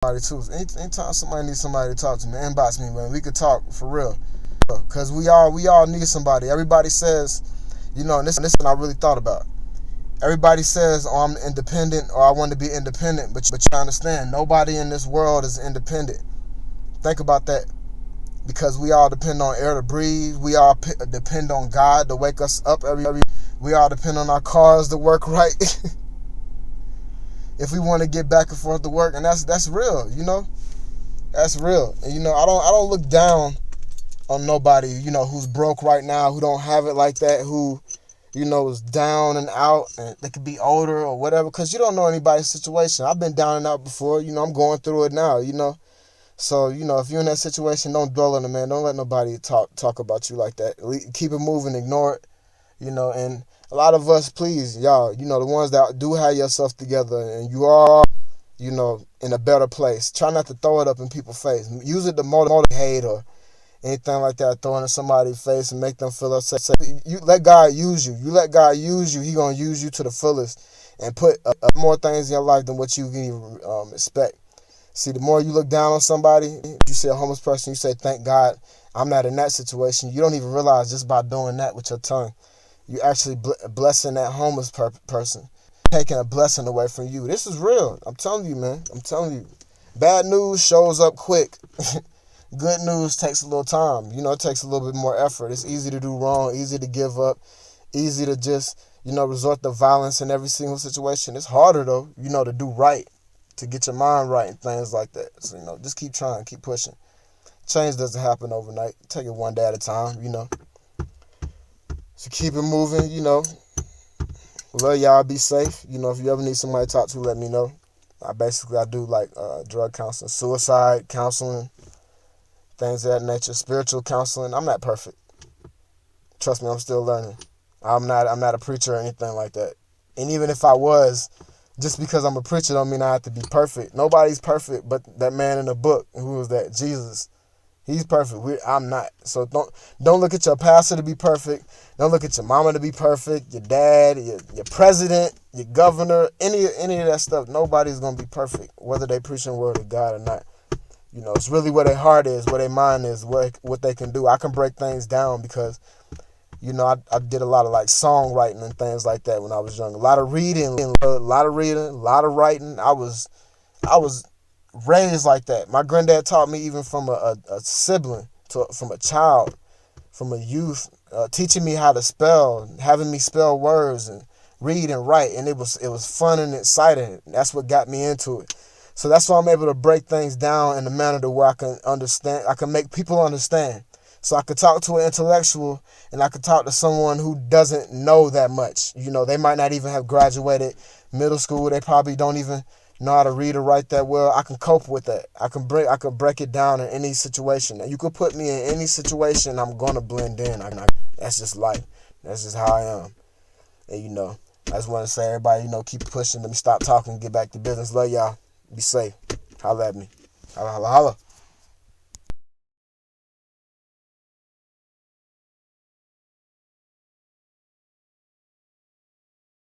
Somebody too. Anytime somebody needs somebody to talk to me, inbox me, man. We could talk for real. Cause we all need somebody. Everybody says, and this one I really thought about. Everybody says, "Oh, I'm independent," or "I want to be independent," but you understand, nobody in this world is independent. Think about that, because we all depend on air to breathe. We all depend on God to wake us up every. We all depend on our cars to work right. If we want to get back and forth to work, and that's real. That's real. And I don't look down on nobody, who's broke right now, who don't have it like that, who, is down and out, and they could be older or whatever, because you don't know anybody's situation. I've been down and out before, I'm going through it now. So, if you're in that situation, don't dwell on it, man. Don't let nobody talk about you like that. Keep it moving, ignore it, and a lot of us, please, y'all, the ones that do have yourself together and you are, in a better place. Try not to throw it up in people's face. Use it to motivate hate or anything like that, throwing in somebody's face and make them feel upset. You let God use you. You let God use you, He gonna use you to the fullest and put more things in your life than what you can even expect. See, the more you look down on somebody, you see a homeless person, you say, "Thank God I'm not in that situation." You don't even realize, just by doing that with your tongue, you actually blessing that homeless person, taking a blessing away from you. This is real. I'm telling you, man. I'm telling you. Bad news shows up quick. Good news takes a little time. It takes a little bit more effort. It's easy to do wrong, easy to give up, easy to just, resort to violence in every single situation. It's harder, though, to do right, to get your mind right and things like that. So, just keep trying, keep pushing. Change doesn't happen overnight. Take it one day at a time. So keep it moving. Love y'all. Be safe. If you ever need somebody to talk to, let me know. I do like drug counseling, suicide counseling, things of that nature, spiritual counseling. I'm not perfect. Trust me, I'm still learning. I'm not a preacher or anything like that. And even if I was, just because I'm a preacher don't mean I have to be perfect. Nobody's perfect but that man in the book. Who was that? Jesus. He's perfect. I'm not. So don't look at your pastor to be perfect. Don't look at your mama to be perfect. Your dad, your president, your governor, any of that stuff. Nobody's gonna be perfect, whether they preaching the word of God or not. It's really where their heart is, where their mind is, what they can do. I can break things down because, I did a lot of like songwriting and things like that when I was young. A lot of reading, a lot of writing. I was raised like that. My granddad taught me even from a sibling, from a child, from a youth, teaching me how to spell, having me spell words and read and write, and it was fun and exciting. That's what got me into it. So that's why I'm able to break things down in a manner to where I can understand. I can make people understand. So I could talk to an intellectual and I could talk to someone who doesn't know that much. They might not even have graduated middle school. They probably don't even know how to read or write that well. I can cope with that. I can break it down in any situation. And you could put me in any situation, I'm gonna blend in. That's just life. That's just how I am. And I just want to say, everybody, keep pushing. Let me stop talking and get back to business. Love y'all. Be safe. Holla at me. Holla, holla, holla.